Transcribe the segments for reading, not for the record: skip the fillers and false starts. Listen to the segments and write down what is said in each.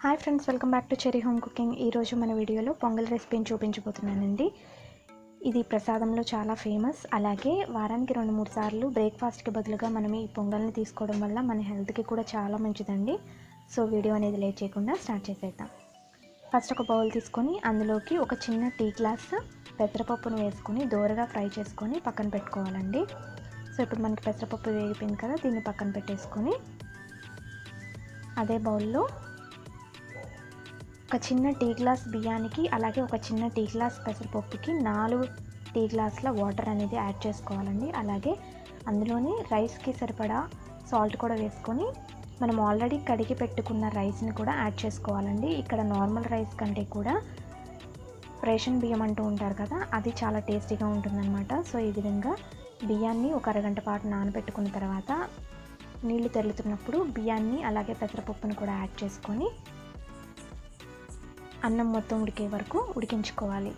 Hi friends, welcome back to cherry home cooking. ఈరోజు మన వీడియోలో పొంగల్ రెసిపీని చూపించబోతున్నానండి. ఇది ప్రసాదంలో చాలా ఫేమస్. అలాగే వారానికి 2-3 సార్లు బ్రేక్ఫాస్ట్కి బదులుగా మనం ఈ పొంగల్ని తీసుకోవడం వల్ల మన హెల్త్కి కూడా చాలా మంచిదండి. సో వీడియో అనేది లేట్ చేయకుండా స్టార్ట్ చేసేద్దాం. ఫస్ట్ ఒక బౌల్ తీసుకొని అందులోకి ఒక చిన్న టీ గ్లాస్ పెసరపప్పును వేసుకొని దోరగా ఫ్రై చేసుకొని పక్కన పెట్టుకోవాలండి. సో ఇప్పుడు మనకి పెసరపప్పు వేగిపోయింది కదా, దీన్ని పక్కన పెట్టేసుకొని అదే బౌల్లో ఒక చిన్న టీ గ్లాస్ బియ్యానికి అలాగే ఒక చిన్న టీ గ్లాస్ పెసరపప్పుకి 4 టీ గ్లాసుల వాటర్ అనేది యాడ్ చేసుకోవాలండి. అలాగే అందులోని రైస్కి సరిపడా సాల్ట్ కూడా వేసుకొని మనం ఆల్రెడీ కడిగి పెట్టుకున్న రైస్ని కూడా యాడ్ చేసుకోవాలండి. ఇక్కడ నార్మల్ రైస్ కంటే కూడా రేషన్ బియ్యం అంటూ ఉంటారు కదా, అది చాలా టేస్టీగా ఉంటుందన్నమాట. సో ఈ విధంగా బియ్యాన్ని ఒక అరగంట పాటు నానబెట్టుకున్న తర్వాత నీళ్లు తెరులుతున్నప్పుడు బియ్యాన్ని అలాగే పెసరపప్పును కూడా యాడ్ చేసుకొని అన్నం మొత్తం ఉడికే వరకు ఉడికించుకోవాలి.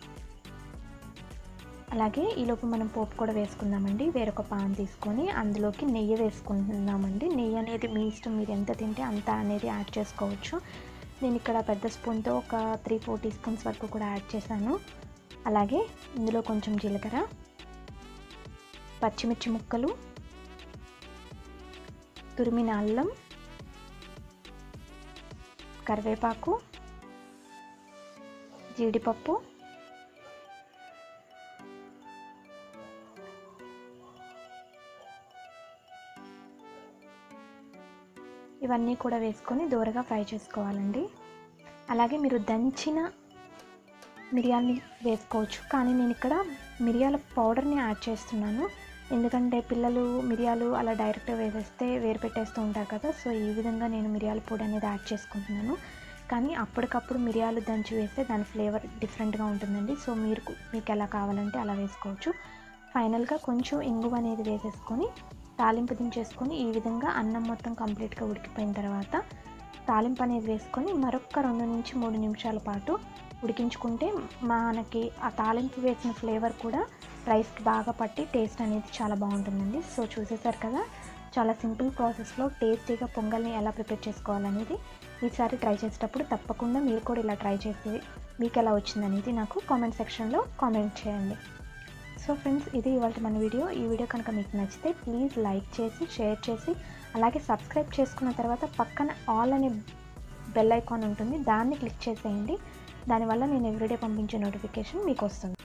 అలాగే ఈలోపు మనం పోపు కూడా వేసుకుందామండి. వేరొక పాన్ తీసుకొని అందులోకి నెయ్యి వేసుకుంటున్నామండి. నెయ్యి అనేది మీ ఇష్టం, మీరు ఎంత తింటే అంత అనేది యాడ్ చేసుకోవచ్చు. నేను ఇక్కడ పెద్ద స్పూన్తో ఒక 3-4 టీ స్పూన్స్ వరకు కూడా యాడ్ చేశాను. అలాగే ఇందులో కొంచెం జీలకర్ర, పచ్చిమిర్చి ముక్కలు, తురిమిన అల్లం, కరివేపాకు, జీడిపప్పు, ఇవన్నీ కూడా వేసుకొని దోరగా ఫ్రై చేసుకోవాలండి. అలాగే మీరు దంచిన మిరియాలని వేసుకోవచ్చు, కానీ నేను ఇక్కడ మిరియాల పౌడర్ని యాడ్ చేస్తున్నాను. ఎందుకంటే పిల్లలు మిరియాలు అలా డైరెక్ట్గా వేసేస్తే వేరు పెట్టేస్తూ ఉంటారు కదా. సో ఈ విధంగా నేను మిరియాల పొడి అనేది యాడ్ చేసుకుంటున్నాను. కానీ అప్పటికప్పుడు మిరియాలు దంచి వేస్తే దాని ఫ్లేవర్ డిఫరెంట్గా ఉంటుందండి. సో మీకు ఎలా కావాలంటే అలా వేసుకోవచ్చు. ఫైనల్గా కొంచెం ఇంగువ అనేది వేసేసుకొని తాలింపు దించేసుకొని ఈ విధంగా అన్నం మొత్తం కంప్లీట్గా ఉడికిపోయిన తర్వాత తాలింపు అనేది వేసుకొని మరొక 2-3 నిమిషాల పాటు ఉడికించుకుంటే మనకి ఆ తాలింపు వేసిన ఫ్లేవర్ కూడా రైస్కి బాగా పట్టి టేస్ట్ అనేది చాలా బాగుంటుందండి. సో చూసేసారు కదా, చాలా సింపుల్ ప్రాసెస్లో టేస్టీగా పొంగల్ని ఎలా ప్రిపేర్ చేసుకోవాలనేది. ఈసారి ట్రై చేసేటప్పుడు తప్పకుండా మీరు కూడా ఇలా ట్రై చేసి మీకు ఎలా వచ్చిందనేది నాకు కామెంట్ సెక్షన్లో కామెంట్ చేయండి. సో ఫ్రెండ్స్, ఇది ఇవాళ మన వీడియో. ఈ వీడియో కనుక మీకు నచ్చితే ప్లీజ్ లైక్ చేసి షేర్ చేసి అలాగే సబ్స్క్రైబ్ చేసుకున్న తర్వాత పక్కన ఆల్ అనే బెల్ ఐకాన్ ఉంటుంది, దాన్ని క్లిక్ చేసేయండి. దానివల్ల నేను ఎవ్రీడే పంపించే నోటిఫికేషన్ మీకు వస్తుంది.